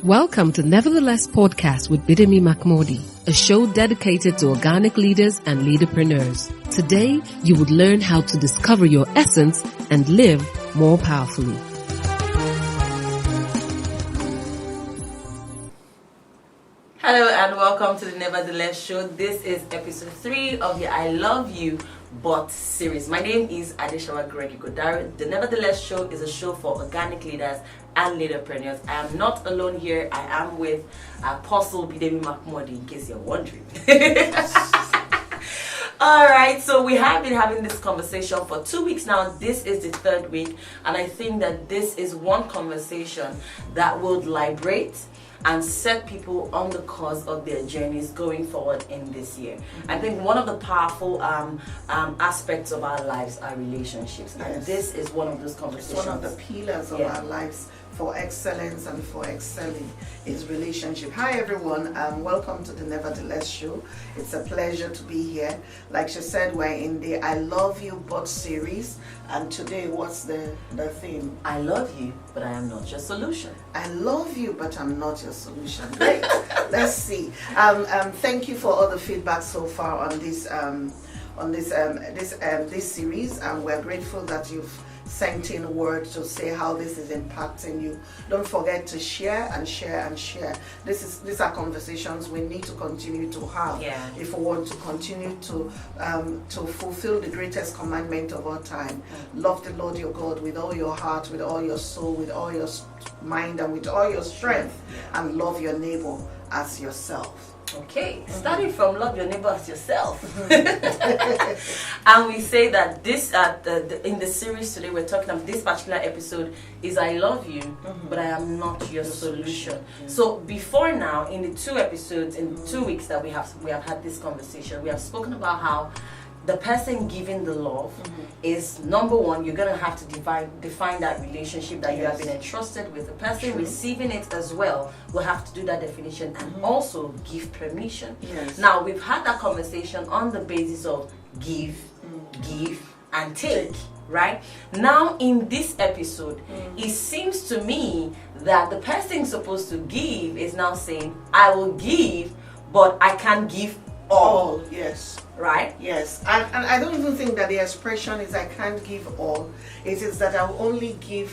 Welcome to NeverTheLess podcast with Bidemi Mark-Mordi, a show dedicated to organic leaders and leaderpreneurs. Today, you would learn how to discover your essence and live more powerfully. Hello and welcome to the NeverTheLess show. This is episode 3 of the I Love You But series. My name is Adeshawa Greg Igodare. The NeverTheLess show is a show for organic leaders and leaderpreneurs. I am not alone here. I am with Apostle Bidemi Mark-Mordi, in case you're wondering. Alright, so we have been having this conversation for 2 weeks now. This is the 3rd week, and I think that this is one conversation that will liberate and set people on the course of their journeys going forward in this year. I think one of the powerful aspects of our lives are relationships, and this is one of those conversations. It's one of the pillars of our lives for excellence and for excelling is relationship. Hi everyone, welcome to the NeverTheLess show. It's a pleasure to be here. Like she said, we're in the I Love You But series, and today what's the theme? I love you, but I am not your solution. I love you, but I'm not your solution. Great. Let's see. Thank you for all the feedback so far on this series, and we're grateful that you've sent in words to say how this is impacting you. Don't forget to share and share and share. These are conversations we need to continue to have if we want to continue to fulfill the greatest commandment of our time. Love the Lord your God with all your heart, with all your soul, with all your mind, and with all your strength, and love your neighbor as yourself. Okay, starting from love your neighbor as yourself. And we say that this in the series today we're talking about this particular episode is I love you, but I am not your solution. So before now, in the 2 episodes, in 2 weeks that we have had this conversation, we have spoken about how the person giving the love is, number one, you're going to have to define that relationship that you have been entrusted with. The person receiving it as well will have to do that definition and also give permission. Now, we've had that conversation on the basis of give, and take. Right? Now, in this episode, it seems to me that the person supposed to give is now saying, I will give, but I can't give all. Yes. Right? Yes. And I don't even think that the expression is I can't give all. It is that I will only give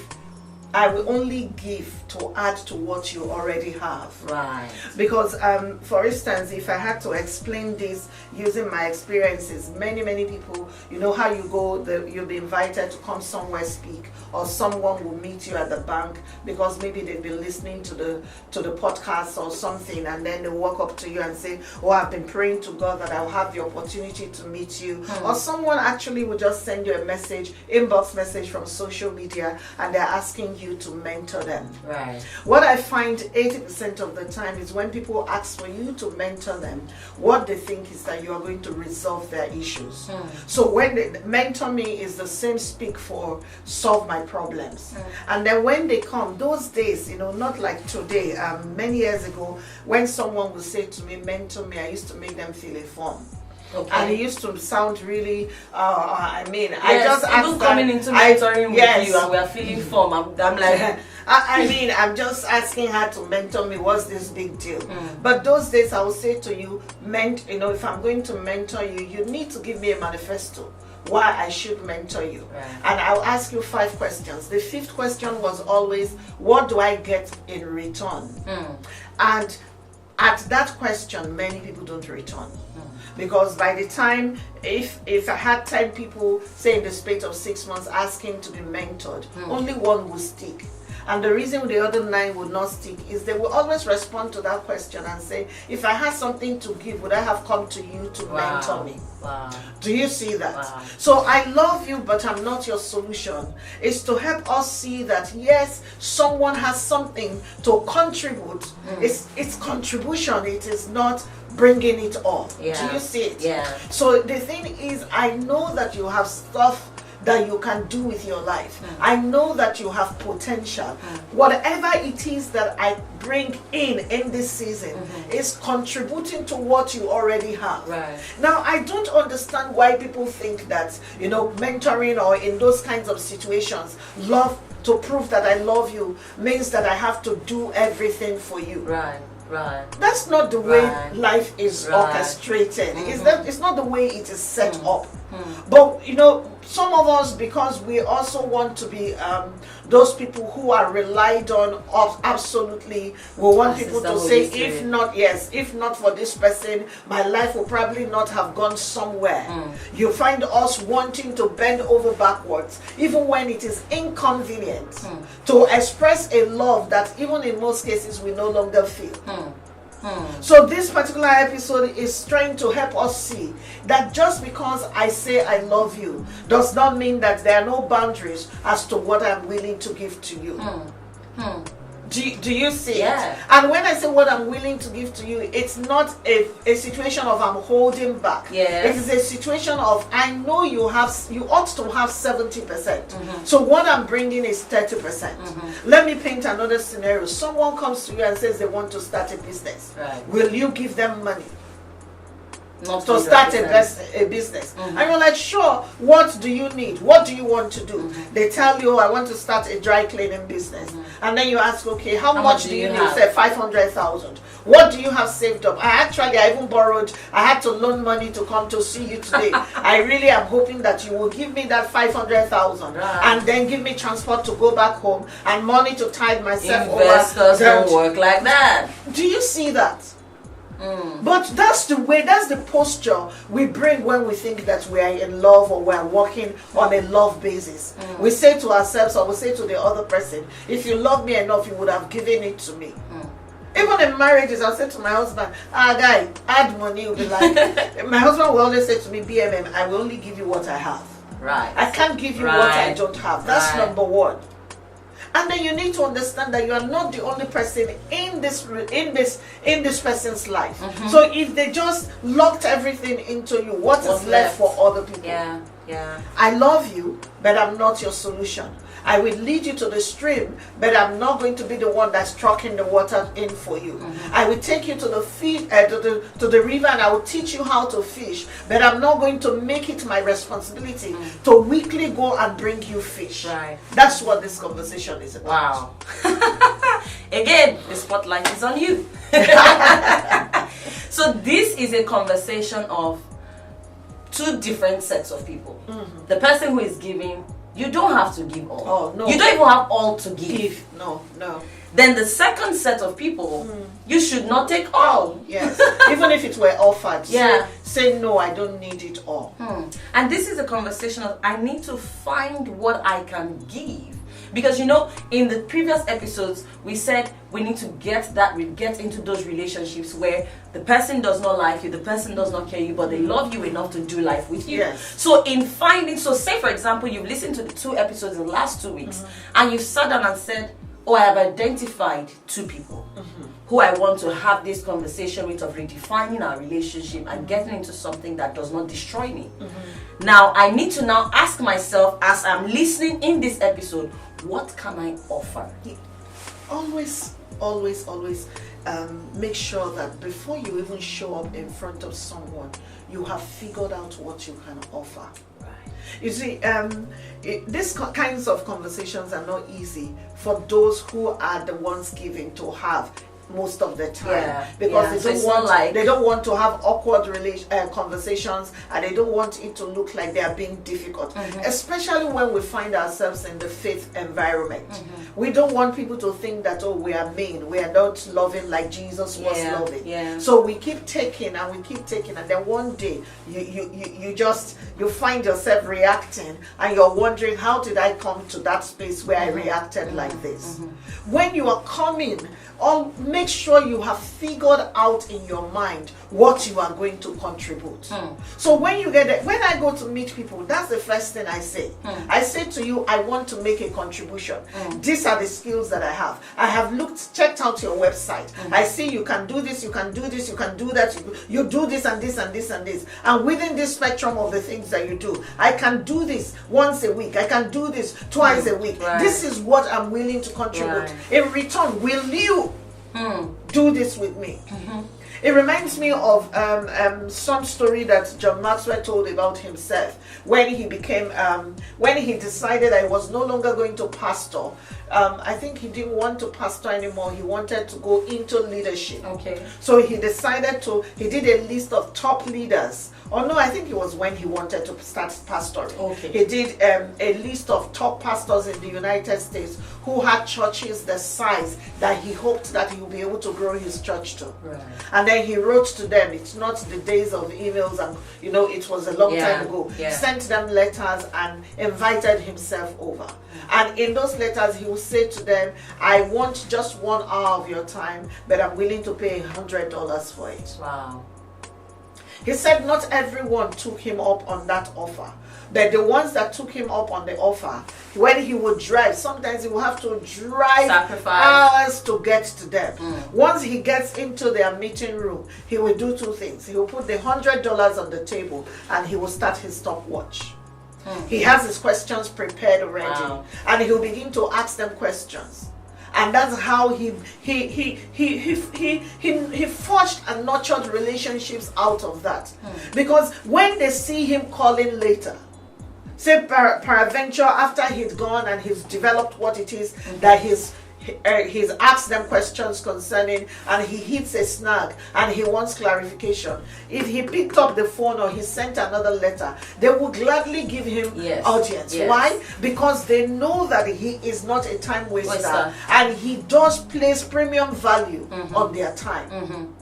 to add to what you already have. Right. Because, for instance, if I had to explain this using my experiences, many people, you know how you go, you'll be invited to come somewhere speak, or someone will meet you at the bank because maybe they've been listening to the podcast or something, and then they walk up to you and say, oh, I've been praying to God that I'll have the opportunity to meet you. Or someone actually will just send you a message, inbox message from social media, and they're asking you to mentor them. Right. What I find 80% of the time is when people ask for you to mentor them, what they think is that you are going to resolve their issues. So when they mentor me is the same speak for solve my problems. And then when they come, those days, not like today, many years ago, when someone would say to me, mentor me, I used to make them fill a form. Okay. And it used to sound really, I just asked coming into mentoring with you and we are filling form. I'm like, I'm just asking her to mentor me. What's this big deal? But those days I will say to you, if I'm going to mentor you, you need to give me a manifesto why I should mentor you. Right. And I'll ask you 5 questions. The 5th question was always, what do I get in return? And at that question, many people don't return. Because by the time, if I had 10 people, say in the space of 6 months, asking to be mentored, only 1 will stick. And the reason the other 9 would not stick is they will always respond to that question and say, if I had something to give, would I have come to you to mentor me? Wow. Do you see that? Wow. So I love you, but I'm not your solution. It's to help us see that, yes, someone has something to contribute. It's contribution. It is not bringing it all. Do you see it? Yeah. So the thing is, I know that you have stuff that you can do with your life. I know that you have potential. Whatever it is that I bring in this season is contributing to what you already have. Right. Now, I don't understand why people think that, mentoring or in those kinds of situations, love to prove that I love you means that I have to do everything for you. Right. That's not the way life is orchestrated. It's not the way it is set up. But some of us, because we also want to be those people who are relied on absolutely, we want people to say, if not for this person, my life will probably not have gone somewhere. You find us wanting to bend over backwards, even when it is inconvenient, to express a love that even in most cases we no longer feel. So this particular episode is trying to help us see that just because I say I love you does not mean that there are no boundaries as to what I'm willing to give to you. Do you see it? And when I say what I'm willing to give to you, it's not a situation of I'm holding back. It is a situation of I know you ought to have 70%. So what I'm bringing is 30%. Let me paint another scenario. Someone comes to you and says they want to start a business. Will you give them money to start a business? And you're like, sure, what do you need? What do you want to do? They tell you, I want to start a dry cleaning business. And then you ask, okay, how much do you need? Say 500,000. What do you have saved up? I even borrowed. I had to loan money to come to see you today. I really am hoping that you will give me that 500,000 and then give me transport to go back home and money to tide myself over. Investors don't work like that. Do you see that? But that's the posture we bring when we think that we are in love or we are working on a love basis. We say to ourselves, or we say to the other person, if you love me enough, you would have given it to me. Even in marriages, I'll say to my husband, guy, add money. You'll be like, my husband will always say to me, BMM, I will only give you what I have. I can't give you what I don't have. That's number one. And then you need to understand that you are not the only person in this person's life. So if they just locked everything into you, what's left for other people? I love you, but I'm not your solution. I will lead you to the stream, but I'm not going to be the one that's trucking the water in for you. I will take you to the river and I will teach you how to fish, but I'm not going to make it my responsibility to weekly go and bring you fish. That's what this conversation is about. Wow. Again, the spotlight is on you. So this is a conversation of two different sets of people. The person who is giving, you don't have to give all. Oh, no. You don't even have all to give. No. Then the second set of people, you should not take all. Yes. Even if it were offered. Say no, I don't need it all. And this is a conversation of I need to find what I can give. Because in the previous episodes, we said we need to get into those relationships where the person does not like you, the person does not care you, but they love you enough to do life with you. So say for example, you've listened to the 2 episodes in the last 2 weeks, and you've sat down and said, I have identified 2 people who I want to have this conversation with of redefining our relationship and getting into something that does not destroy me. Now, I need to now ask myself as I'm listening in this episode, what can I offer? Always make sure that before you even show up in front of someone, you have figured out what you can offer. You see, these kinds of conversations are not easy for those who are the ones giving to have most of the time, because they don't want to have awkward conversations, and they don't want it to look like they are being difficult, especially when we find ourselves in the faith environment. We don't want people to think that we are mean, we are not loving like Jesus was loving. So we keep taking and then one day you find yourself reacting and you're wondering, how did I come to that space where I reacted like this? When you are coming, make sure you have figured out in your mind what you are going to contribute. So when you get there, when I go to meet people, that's the first thing I say. I say to you, I want to make a contribution. These are the skills that I have. I have checked out your website. I see you can do this, you can do this, you can do that, you do this and this and this and this. And within this spectrum of the things that you do, I can do this once a week. I can do this twice a week. This is what I'm willing to contribute. In return, will you do this with me? It reminds me of some story that John Maxwell told about himself when he became, when he decided that he was no longer going to pastor. I think he didn't want to pastor anymore. He wanted to go into leadership. Okay. So he decided he did a list of top leaders. Oh no, I think it was when he wanted to start pastoring. Okay. He did a list of top pastors in the United States who had churches the size that he hoped that he would be able to grow his church to. Right. And then he wrote to them. It's not the days of emails, and it was a long time ago. Yeah. Sent them letters and invited himself over. And in those letters, he would say to them, I want just 1 hour of your time, but I'm willing to pay $100 for it. Wow. He said not everyone took him up on that offer. But the ones that took him up on the offer, when he would drive, sometimes he would have to drive hours to get to them. Once he gets into their meeting room, he will do two things. He will put the $100 on the table and he will start his stopwatch. He has his questions prepared already, and he'll begin to ask them questions. And that's how he forged and nurtured relationships out of that. Because when they see him calling later, say peradventure after he's gone and he's developed what it is that he's asked them questions concerning, and he hits a snag and he wants clarification. If he picked up the phone or he sent another letter, they will gladly give him audience. Why? Because they know that he is not a time waster and he does place premium value on their time.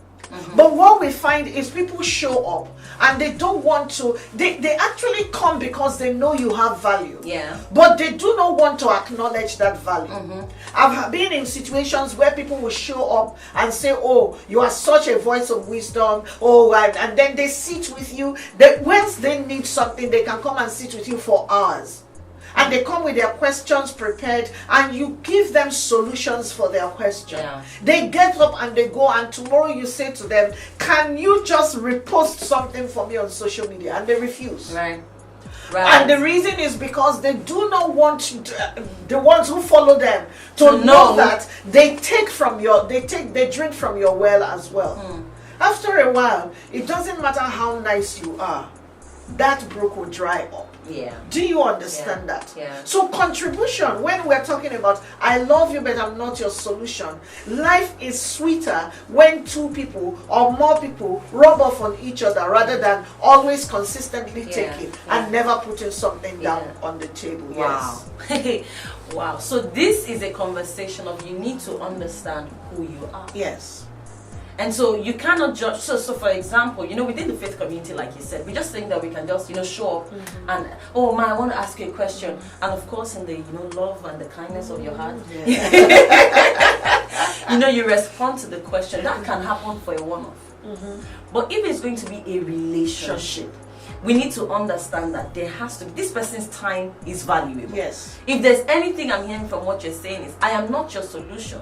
But what we find is people show up and they don't want to, they actually come because they know you have value. But they do not want to acknowledge that value. I've been in situations where people will show up and say, oh, you are such a voice of wisdom. Oh, and then they sit with you. Once they need something, they can come and sit with you for hours. And they come with their questions prepared, and you give them solutions for their question. They get up and they go, and tomorrow you say to them, can you just repost something for me on social media? And they refuse. Right. And the reason is because they do not want the ones who follow them to know that they drink from your well as well. After a while, it doesn't matter how nice you are, that brook will dry up. Do you understand that? So contribution, when we're talking about I love you but I'm not your solution, life is sweeter when two people or more people rub off on each other rather than always consistently taking and never putting something down on the table. Wow. So this is a conversation of you need to understand who you are. And so you cannot judge. So for example, within the faith community, like you said, we just think that we can just, show up and, oh man, I want to ask you a question. And of course, in the, love and the kindness of your heart, you respond to the question. That can happen for a one-off. But if it's going to be a relationship, we need to understand that there has to be, this person's time is valuable. If there's anything I'm hearing from what you're saying is, I am not your solution.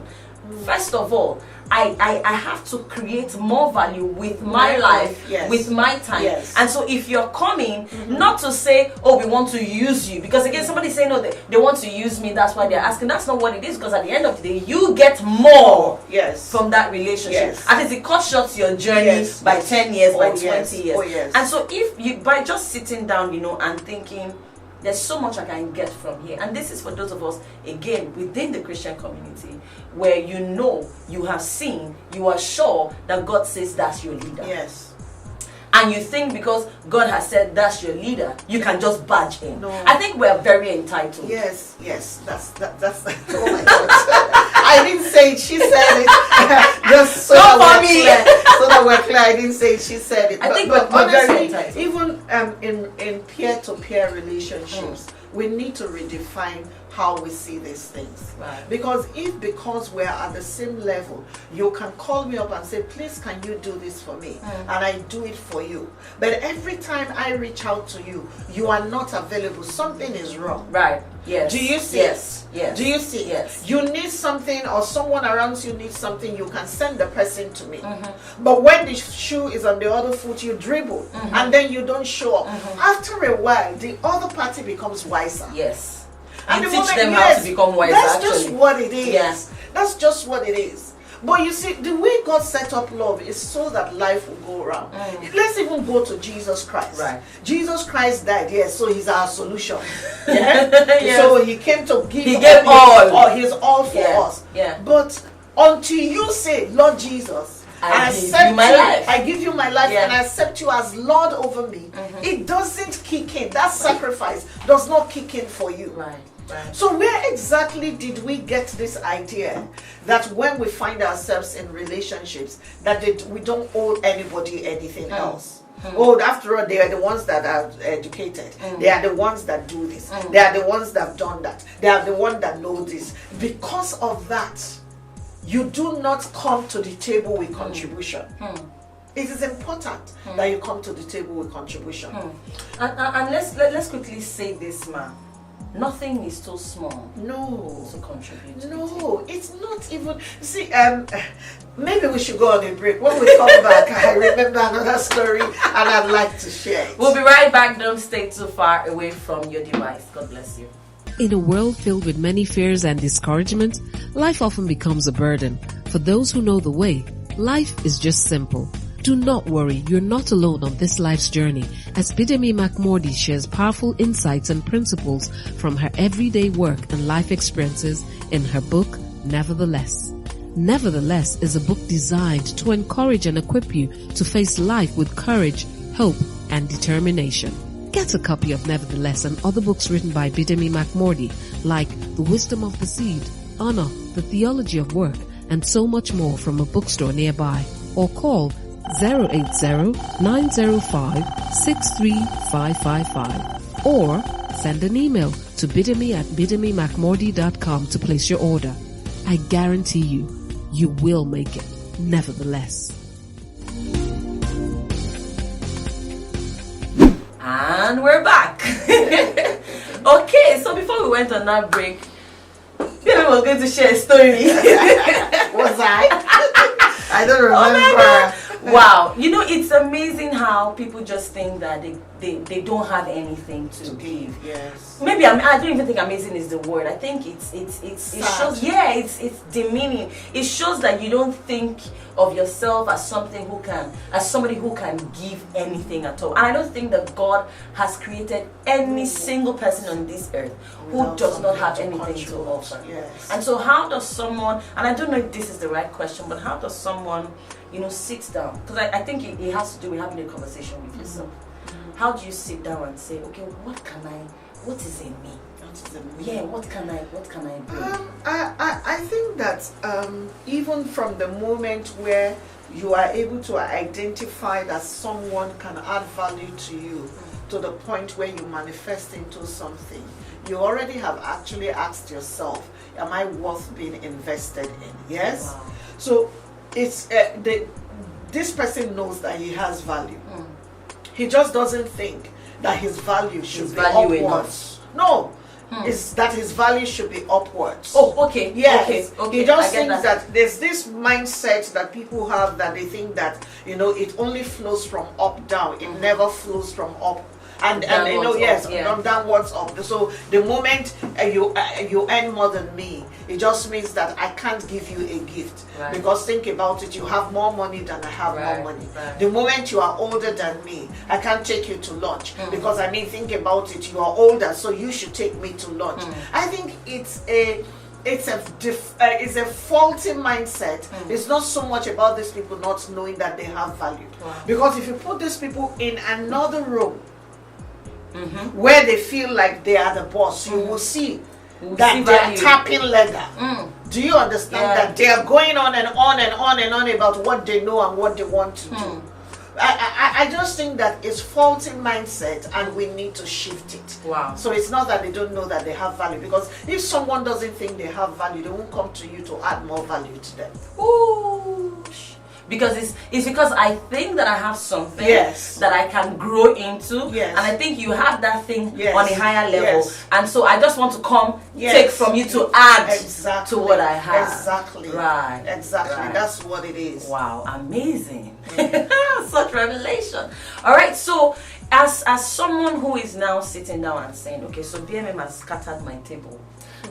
First of all, I have to create more value with my life, with my time. And so if you're coming, not to say, oh, we want to use you, because again, somebody say, no, they want to use me, that's why they're asking. That's not what it is, because at the end of the day, you get more from that relationship. At least it cuts short your journey by 10 years, by 20 years. And so if you, by just sitting down, and thinking, there's so much I can get from here. And this is for those of us, again, within the Christian community, where you have seen, you are sure that God says that's your leader. And you think because God has said that's your leader, you can just barge in. No. I think we're very entitled. That's oh my God. I didn't say it, she said it. Just so that we're clear. I didn't say it, she said it. I think but we're honestly, very entitled. Even in peer-to-peer relationships, we need to redefine how we see these things. Because we're at the same level, you can call me up and say, please can you do this for me? And I do it for you. But every time I reach out to you, you are not available. Something is wrong. Do you see it? Do you see it? You need something, or someone around you needs something, you can send the person to me. But when the shoe is on the other foot, you dribble and then you don't show up. After a while, the other party becomes wiser. And you teach them how to become wiser. That's just what it is. That's just what it is. But you see, the way God set up love is so that life will go around. Let's even go to Jesus Christ. Right. Jesus Christ died, yes, so he's our solution. Yeah? Yes. So he came to give He gave all. He's all for us. Yeah. But until you say, Lord Jesus, I give you my life. I give you my life, Yeah. and I accept you as Lord over me, it doesn't kick in. That sacrifice does not kick in for you. Right. Right. So where exactly did we get this idea that when we find ourselves in relationships that we don't owe anybody anything else? Oh, after all, they are the ones that are educated. They are the ones that do this. They are the ones that have done that. They are the ones that know this. Because of that, you do not come to the table with contribution. It is important that you come to the table with contribution. And let's quickly say this, ma. Nothing is too small. No. To contribute. No, it's not even. See, maybe we should go on a break. When we come back, I remember another story, and I'd like to share it. We'll be right back. Don't stay too far away from your device. God bless you. In a world filled with many fears and discouragement, life often becomes a burden. For those who know the way, life is just simple. Do not worry, you're not alone on this life's journey, as Bidemi Mark-Mordi shares powerful insights and principles from her everyday work and life experiences in her book, NeverTheLess. NeverTheLess is a book designed to encourage and equip you to face life with courage, hope, and determination. Get a copy of NeverTheLess and other books written by Bidemi Mark-Mordi, like The Wisdom of the Seed, Honor, The Theology of Work, and so much more from a bookstore nearby, or call 080-905-63555 or send an email to bidemi@bidemimarkmordi.com to place your order. I guarantee you will make it, nevertheless. And we're back. Okay, so before we went on that break, Bidemi was going to share a story. Was I? I don't remember. Oh my God. Wow, you know, it's amazing how people just think that they don't have anything to give. Yes. Maybe I don't even think amazing is the word. I think it shows. Yeah, it's demeaning. It shows that you don't think of yourself as somebody who can give anything at all. And I don't think that God has created any single person on this earth who does not have anything to offer. Yes. And so how does someone, and I don't know if this is the right question, but how does someone, sit down? Because I think it has to do with having a conversation with yourself. How do you sit down and say, okay, what is in me? Yeah, what can I bring? I think that even from the moment where you are able to identify that someone can add value to you to the point where you manifest into something, you already have actually asked yourself, am I worth being invested in? Yes? Wow. So it's this person knows that he has value. He just doesn't think that his value should be upwards. No. Is that his value should be upwards. Oh, okay. Yes. Okay. He just thinks that there's this mindset that people have that they think that, it only flows from up down. It never flows from up and downwards up. So the moment you earn more than me, it just means that I can't give you a gift. Right. Because think about it, you have more money than I have more money. Right. The moment you are older than me, I can't take you to lunch. Because think about it, you are older, so you should take me to lunch. I think it's a faulty mindset. It's not so much about these people not knowing that they have value. Wow. Because if you put these people in another room where they feel like they are the boss, you will see that they are tapping leather. Do you understand that they are going on and on and on and on about what they know and what they want to do? I just think that it's faulty mindset and we need to shift it. Wow. So it's not that they don't know that they have value, because if someone doesn't think they have value, they won't come to you to add more value to them. Ooh. Because it's because I think that I have something that I can grow into, and I think you have that thing on a higher level, and so I just want to come take from you to add to what I have. Exactly. Right. Exactly. Right. That's what it is. Wow, amazing. Such revelation. All right, so as someone who is now sitting down and saying, okay, so BMM has scattered my table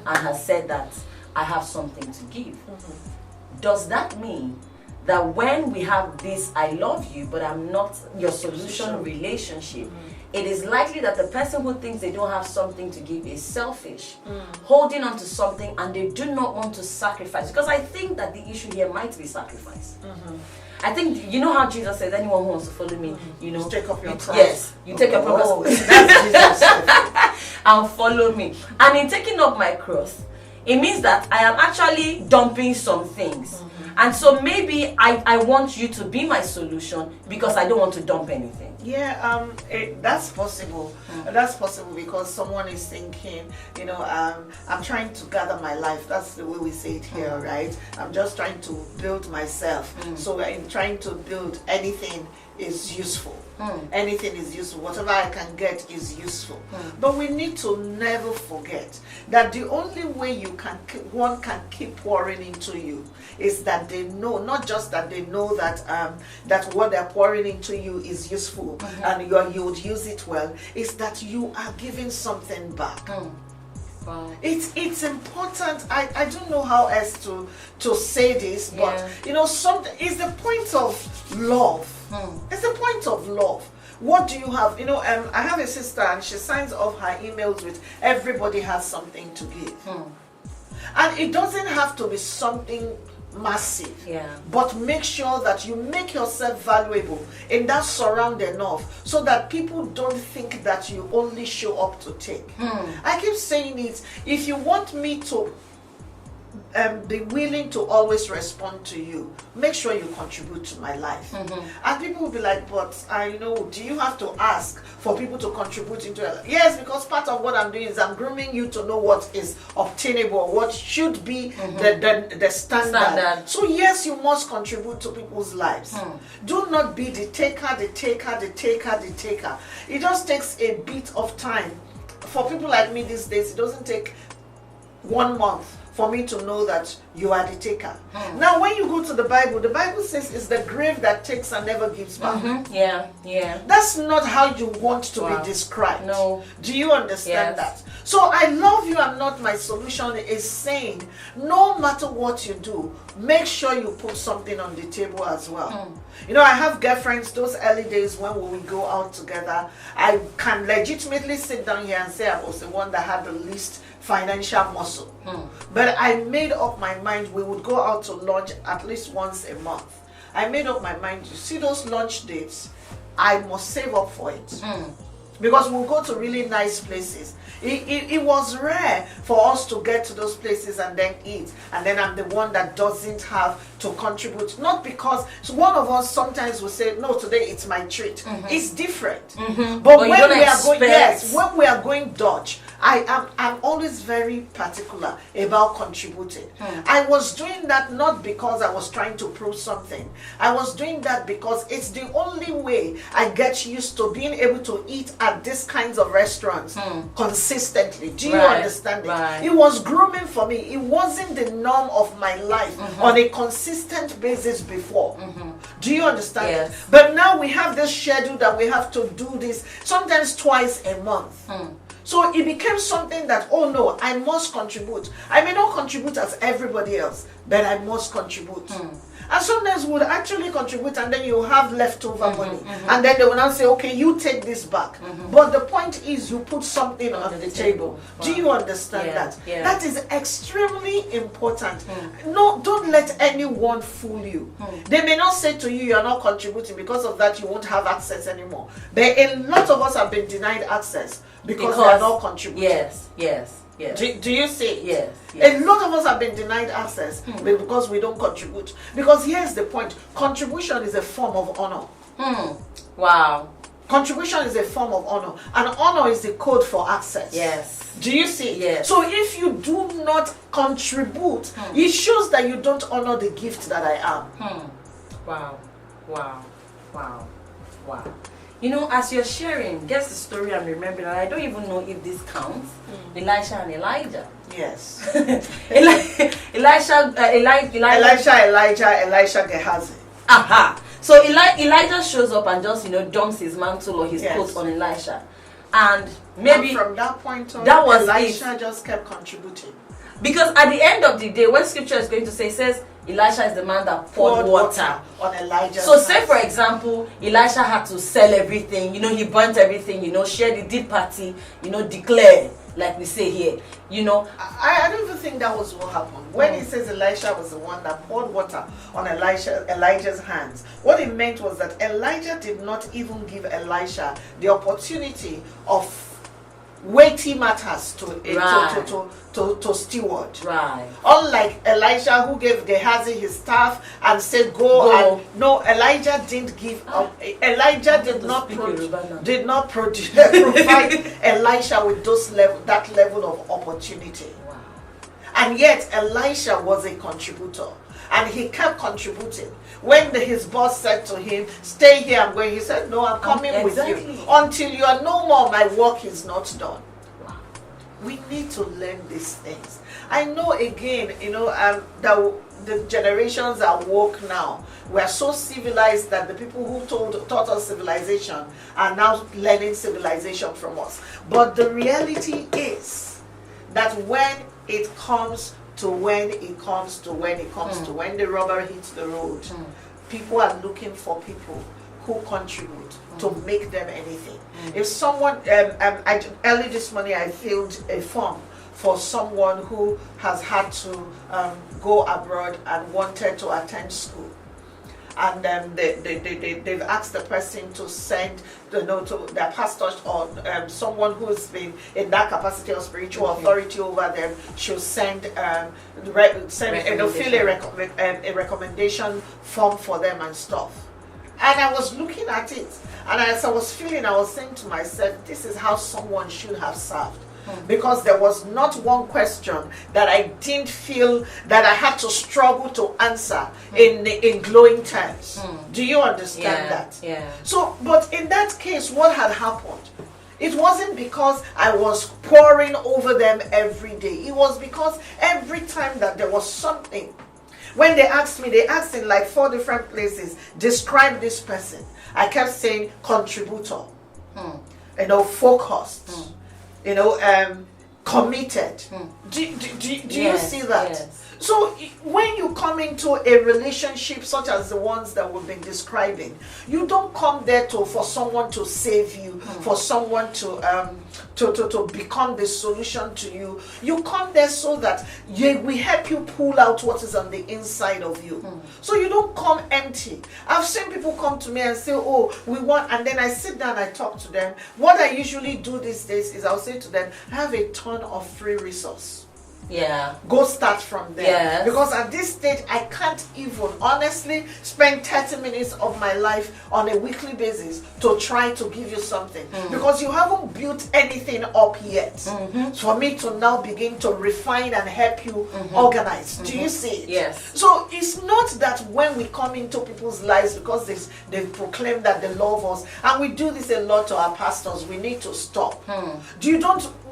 and has said that I have something to give. does that mean that when we have this I love you but I'm not your solution relationship, it is likely that the person who thinks they don't have something to give is selfish, holding on to something, and they do not want to sacrifice? Because I think that the issue here might be sacrifice. I think, you know how Jesus says, anyone who wants to follow me, you know, take up your cross. Yes, you take up your cross. That's Jesus. And follow me. And in taking up my cross, it means that I am actually dumping some things. And so maybe I want you to be my solution because I don't want to dump anything. Yeah, that's possible. That's possible because someone is thinking, you know, I'm trying to gather my life. That's the way we say it here, right? I'm just trying to build myself. So in trying to build, anything is useful. Anything is useful. Whatever I can get is useful. But we need to never forget that the only way one can keep pouring into you is that they know, not just that they know that that what they're pouring into you is useful and you would use it well, is that you are giving something back. Wow. It's important. I don't know how else to say this, but you know, something is the point of love. It's the point of love. What do you have? You know, I have a sister and she signs off her emails with everybody has something to give. And it doesn't have to be something massive. But make sure that you make yourself valuable in that surround enough so that people don't think that you only show up to take. I keep saying it. If you want me to be willing to always respond to you, make sure you contribute to my life. And people will be like, but I know, do you have to ask for people to contribute into it? Yes, because part of what I'm doing is I'm grooming you to know what is obtainable, what should be the standard. So yes, you must contribute to people's lives. Do not be the taker. It just takes a bit of time. For people like me these days, it doesn't take 1 month for me to know that you are the taker. Now, when you go to the Bible says it's the grave that takes and never gives back. That's not how you want to be described. No. Do you understand that? So I love you, I'm not my solution is saying, no matter what you do, make sure you put something on the table as well. You know, I have girlfriends, those early days when we go out together, I can legitimately sit down here and say I was the one that had the least financial muscle. But I made up my mind we would go out to lunch at least once a month. I made up my mind, you see those lunch dates, I must save up for it. Because we'll go to really nice places. It was rare for us to get to those places and then eat, and then I'm the one that doesn't have to contribute. Not because one of us sometimes will say, no, today it's my treat. It's different. But when we are going, when we are going Dutch, I'm always very particular about contributing. I was doing that not because I was trying to prove something. I was doing that because it's the only way I get used to being able to eat at these kinds of restaurants consistently. Do you understand it? It was grooming for me. It wasn't the norm of my life on a consistent basis before. Do you understand it? But now we have this schedule that we have to do this sometimes twice a month. So it became something that, oh no, I must contribute. I may not contribute as everybody else, but I must contribute. And sometimes we would actually contribute and then you have leftover money. And then they will now say, okay, you take this back. But the point is you put something on the table. Do you understand that? That is extremely important. No, don't let anyone fool you. They may not say to you, you're not contributing. Because of that, you won't have access anymore. But a lot of us have been denied access because they are not contributing. Do you see? A lot of us have been denied access because we don't contribute. Because here's the point. Contribution is a form of honor. Wow. Contribution is a form of honor. And honor is the code for access. Do you see? So if you do not contribute, it shows that you don't honor the gift that I am. Wow. You know, as you're sharing, guess the story I'm remembering, and I don't even know if this counts. Elisha and Elijah. Yes. Elisha, Gehazi. So Elijah shows up and just, dumps his mantle or his coat on Elisha. And maybe and from that point on, that was Elisha just kept contributing. Because at the end of the day, what scripture is going to say, it says, Elisha is the man that poured water on Elijah's So say hands. for example, Elisha had to sell everything, he burnt everything, shared the did party, declare, like we say here, I don't even think that was what happened. When he says Elisha was the one that poured water on Elijah's hands, what it meant was that Elijah did not even give Elisha the opportunity of weighty matters to steward. Right. Unlike Elisha, who gave Gehazi his staff and said, "Go." And no, Elijah didn't give up. Elijah did not provide Elisha with that level of opportunity. Wow. And yet Elisha was a contributor, and he kept contributing. When his boss said to him, "Stay here, I'm going," he said, "No, I'm coming with you. Until you are no more, my work is not done." Wow. We need to learn these things. I know again, that the generations are woke now. We are so civilized that the people who taught us civilization are now learning civilization from us. But the reality is that when it comes to when the rubber hits the road, people are looking for people who contribute to make them anything. If someone, early this morning I filled a form for someone who has had to go abroad and wanted to attend school. And they've asked the person to send to their pastors or someone who's been in that capacity of spiritual authority over them should fill a recommendation form for them and stuff. And I was looking at it, and as I was feeling, I was saying to myself, this is how someone should have served. Because there was not one question that I didn't feel that I had to struggle to answer in glowing terms. Do you understand that? Yeah. So, but in that case, what had happened? It wasn't because I was pouring over them every day. It was because every time that there was something, when they asked in like 4 different places, describe this person. I kept saying contributor, focused. Committed. Do you see that? Yes. So when you come into a relationship such as the ones that we've been describing, you don't come there for someone to save you, for someone to become the solution to you. You come there so that we help you pull out what is on the inside of you. So you don't come empty. I've seen people come to me and say, "Oh, we want," and then I sit down, I talk to them. What I usually do these days is I'll say to them, "I have a ton of free resource. Yeah. Go start from there." Yes. Because at this stage, I can't even honestly spend 30 minutes of my life on a weekly basis to try to give you something. Because you haven't built anything up yet. For me to now begin to refine and help you organize. Do you see it? Yes. So it's not that when we come into people's lives, because they proclaim that they love us, and we do this a lot to our pastors, we need to stop.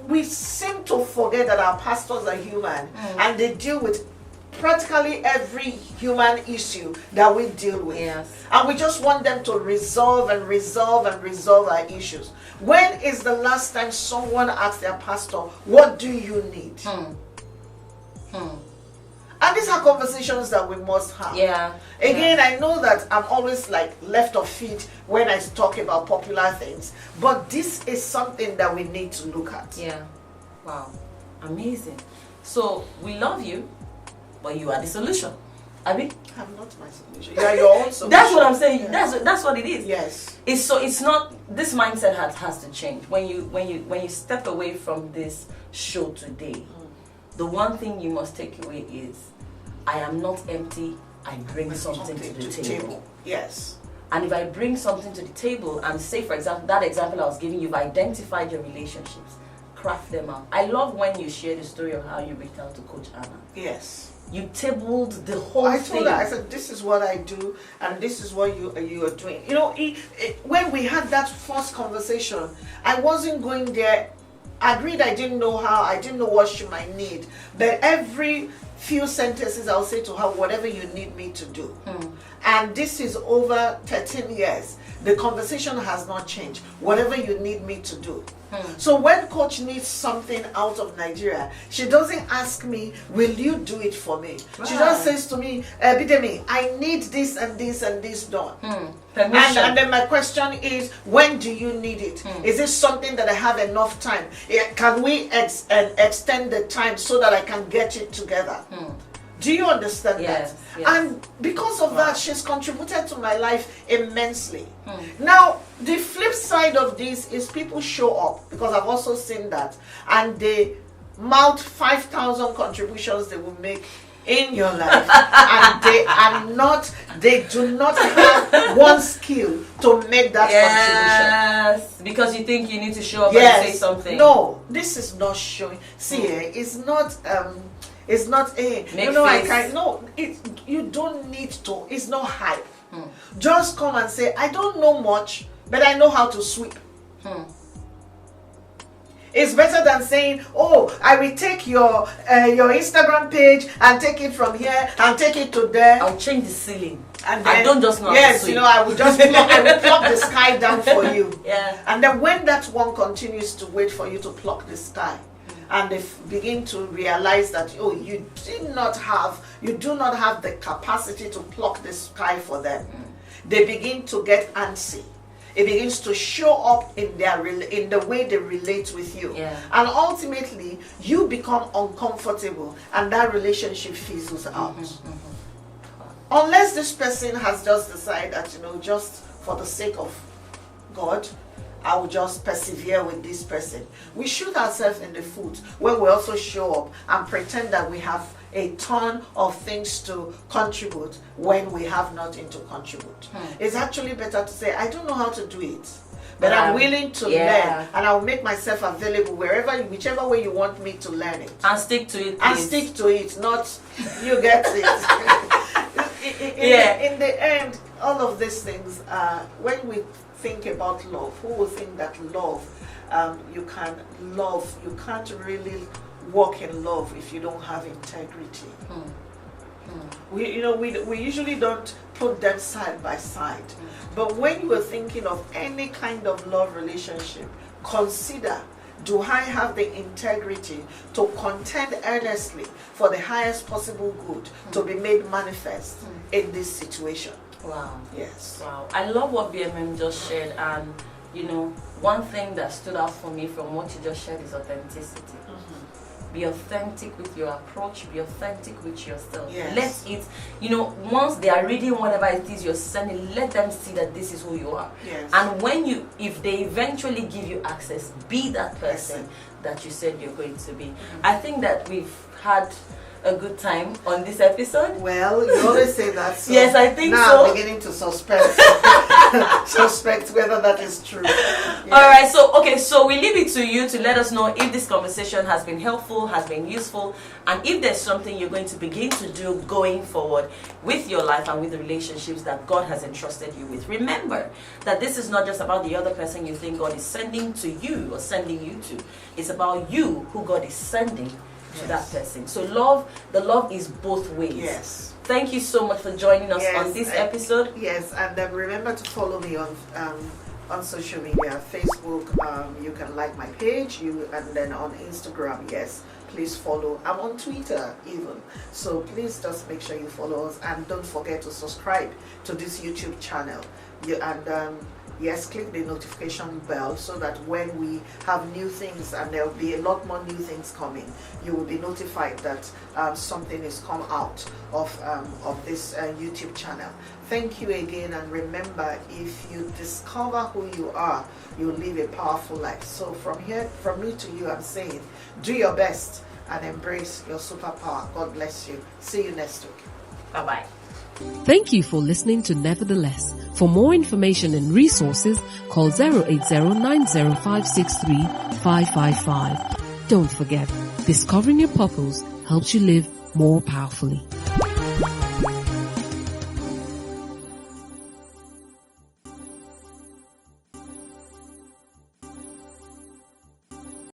We seem to forget that our pastors are human and they deal with practically every human issue that we deal with. Yes. And we just want them to resolve our issues. When is the last time someone asked their pastor, "What do you need?" And these are conversations that we must have. Yeah. Again, I know that I'm always like left of feet when I talk about popular things, but this is something that we need to look at. Yeah. Wow. Amazing. So we love you, but you are the solution. Abi? I'm not my solution. You are your own solution. That's what I'm saying. Yeah. That's what it is. Yes. It's not, this mindset has to change. When you step away from this show today, the one thing you must take away is, I am not empty, I bring something to the table. Yes. And if I bring something to the table, and say for example, that example I was giving, you've identified your relationships, craft them out. I love when you share the story of how you reached out to Coach Anna. Yes. You tabled the whole I thing. told her, I said, this is what I do, and this is what you are doing. When we had that first conversation, I wasn't going there. Agreed, I didn't know how, I didn't know what she might need. But every few sentences I'll say to her, whatever you need me to do. and this is over 13 years. The conversation has not changed. Whatever you need me to do. So when coach needs something out of Nigeria, she doesn't ask me, will you do it for me? Right. She just says to me, Bidemi, I need this and this and this done. And then my question is, when do you need it? Is it something that I have enough time? Can we extend the time so that I can get it together? Do you understand that? Yes. And because of that, she's contributed to my life immensely. Now, the flip side of this is people show up, because I've also seen that, and they mount 5,000 contributions they will make in your life, and they do not have one skill to make that contribution. Yes, because you think you need to show up and say something. No, this is not showing. See, it's not a you don't need to. It's not hype. Just come and say, I don't know much, but I know how to sweep. It's better than saying, oh, I will take your Instagram page and take it from here and take it to there. I'll change the ceiling. And then, I don't just know how to sweep. I will just plug the sky down for you. And then when that one continues to wait for you to pluck the sky, and they begin to realize that, oh, you do not have the capacity to pluck the sky for them. They begin to get antsy. It begins to show up in the way they relate with you. And ultimately, you become uncomfortable and that relationship fizzles out. Unless this person has just decided that, just for the sake of God, I will just persevere with this person. We shoot ourselves in the foot when we also show up and pretend that we have a ton of things to contribute when we have nothing to contribute. It's actually better to say, I don't know how to do it, but I'm willing to learn, and I'll make myself available whichever way you want me to learn it. And stick to it, please. And stick to it, not you get it. In the end, all of these things, when we think about love, who will think that love, you can't really walk in love if you don't have integrity. We usually don't put them side by side, but when you are thinking of any kind of love relationship, consider, do I have the integrity to contend earnestly for the highest possible good to be made manifest in this situation? Wow. Yes. Wow. I love what BMM just shared, and one thing that stood out for me from what you just shared is authenticity. Be authentic with your approach, be authentic with yourself. Let it, once they are reading whatever it is you're sending, let them see that this is who you are. And if they eventually give you access, be that person that you said you're going to be. I think that we've had a good time on this episode. Well, you always say that. So yes, I think now so. I'm beginning to suspect whether that is true. All right, so we leave it to you to let us know if this conversation has been helpful, has been useful, and if there's something you're going to begin to do going forward with your life and with the relationships that God has entrusted you with. Remember that this is not just about the other person you think God is sending to you or sending you to. It's about you who God is sending to that person. So the love is both ways. Yes. Thank you so much for joining us on this episode. Yes, and remember to follow me on social media. Facebook, you can like my page, and then on Instagram, yes, please follow. I'm on Twitter even. So please just make sure you follow us, and don't forget to subscribe to this YouTube channel. Yes, click the notification bell so that when we have new things, and there will be a lot more new things coming, you will be notified that something is come out of this YouTube channel. Thank you again, and remember, if you discover who you are, you'll live a powerful life. So from me to you, I'm saying, do your best and embrace your superpower. God bless you. See you next week. Bye-bye. Thank you for listening to Nevertheless. For more information and resources, call 08090563555. Don't forget, discovering your purpose helps you live more powerfully.